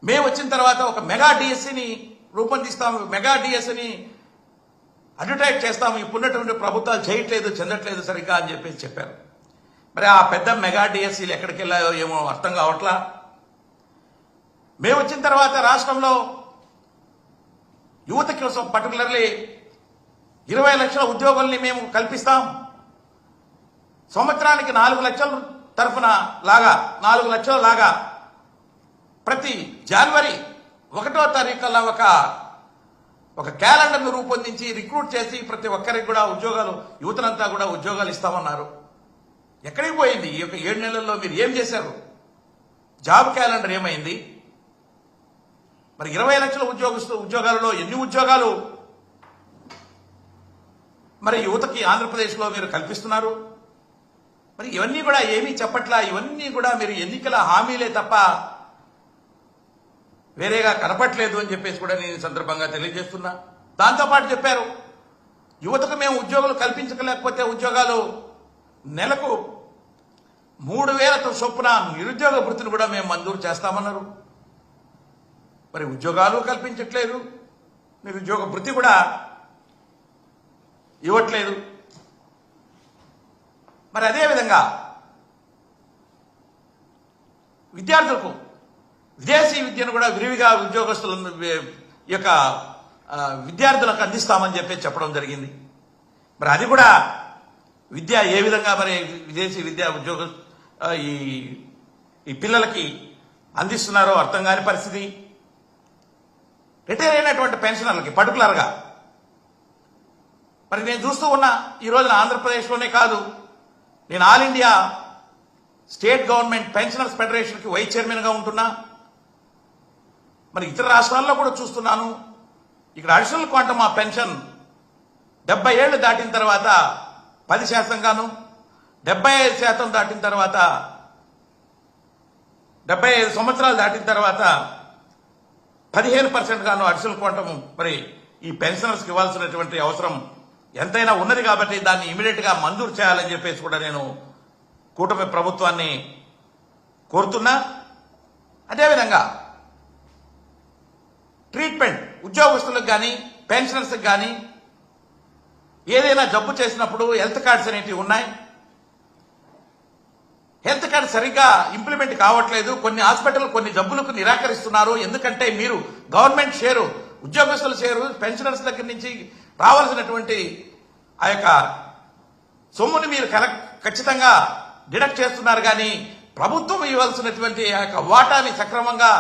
మేము వచ్చిన తర్వాత ఒక మెగా డిఎస్సిని రూపొందిస్తాము, మెగా డిఎస్సిని అడ్వర్టైజ్ చేస్తాము, ఇప్పుడున్నటువంటి ప్రభుత్వాలు చేయట్లేదు, చెందట్లేదు సరిగ్గా అని చెప్పారు. మరి ఆ పెద్ద మెగా డిఎస్సీలు ఎక్కడికి వెళ్ళాయో ఏమో అర్థం కావట్లా. మేము వచ్చిన తర్వాత రాష్ట్రంలో యువత కోసం పర్టికులర్లీ 20 లక్షల ఉద్యోగుల్ని మేము కల్పిస్తాం. సంవత్సరానికి 4 లక్షల తరఫున లాగా 4 లక్షల లాగా ప్రతి జనవరి 1వ తారీఖుల్లో ఒక క్యాలెండర్ను రూపొందించి రిక్రూట్ చేసి ప్రతి ఒక్కరికి కూడా ఉద్యోగాలు, యువతనంతా కూడా ఉద్యోగాలు ఇస్తామన్నారు. ఎక్కడికి పోయింది ఈ యొక్క 7 నెలల్లో? మీరు ఏం చేశారు? జాబ్ క్యాలెండర్ ఏమైంది? మరి 20 లక్షల ఉద్యోగాలలో ఎన్ని ఉద్యోగాలు మరి యువతకి ఆంధ్రప్రదేశ్లో మీరు కల్పిస్తున్నారు? మరి ఇవన్నీ కూడా ఏమీ చెప్పట్లా. ఇవన్నీ కూడా మీరు ఎన్నికల హామీలే తప్ప వేరేగా కనపట్లేదు అని చెప్పేసి కూడా నేను ఈ సందర్భంగా తెలియజేస్తున్నా. దాంతోపాటు చెప్పారు, యువతకు మేము ఉద్యోగాలు కల్పించలేకపోతే ఉద్యోగాలు నెలకు 3,000 చొప్పున నిరుద్యోగ భృతిని కూడా మేము మంజూరు చేస్తామన్నారు. మరి ఉద్యోగాలు కల్పించట్లేదు, నిరుద్యోగ భృతి కూడా ఇవ్వట్లేదు. మరి అదేవిధంగా విద్యార్థులకు విదేశీ విద్యను కూడా విరివిగా ఉద్యోగస్తులను యొక్క విద్యార్థులకు అందిస్తామని చెప్పడం జరిగింది. మరి అది కూడా విద్య ఏ విధంగా మరి విదేశీ విద్యా ఉద్యోగ ఈ పిల్లలకి అందిస్తున్నారో అర్థం కాని పరిస్థితి. రిటైర్ అయినటువంటి పెన్షనర్లకి పర్టికులర్గా మరి నేను చూస్తూ ఉన్నా, ఈ రోజున ఆంధ్రప్రదేశ్లోనే కాదు, నేను all India state government pensioners ఫెడరేషన్కి వైస్ చైర్మన్గా ఉంటున్నా. మరి ఇతర రాష్ట్రాల్లో కూడా చూస్తున్నాను. ఇక్కడ అడిషనల్ క్వాంటమ్ ఆఫ్ పెన్షన్ 70 ఏళ్లు దాటిన తర్వాత 10% గాను, 75% దాటిన తర్వాత 75 సంవత్సరాలు దాటిన తర్వాత 15% గాను అడిషనల్ క్వాంటమ్ మరి ఈ పెన్షనర్స్కి ఇవ్వాల్సినటువంటి అవసరం ఎంతైనా ఉన్నది. కాబట్టి దాన్ని ఇమీడియట్ గా మంజూరు చేయాలని చెప్పేసి కూడా నేను కూటమి ప్రభుత్వాన్ని కోరుతున్నా. అదేవిధంగా ట్రీట్మెంట్ ఉద్యోగస్తులకు కానీ పెన్షనర్స్కి కానీ ఏదైనా జబ్బు చేసినప్పుడు హెల్త్ కార్డ్స్ అనేటివి ఉన్నాయి. హెల్త్ కార్డ్ సరిగ్గా ఇంప్లిమెంట్ కావట్లేదు. కొన్ని హాస్పిటల్ కొన్ని జబ్బులకు నిరాకరిస్తున్నారు. ఎందుకంటే మీరు గవర్నమెంట్ షేరు, ఉద్యోగస్తుల షేరు, పెన్షనర్స్ దగ్గర నుంచి రావాల్సినటువంటి ఆ యొక్క సొమ్ముని మీరు ఖచ్చితంగా డిడక్ట్ చేస్తున్నారు. కానీ ప్రభుత్వం ఇవ్వాల్సినటువంటి ఆ యొక్క వాటాని సక్రమంగా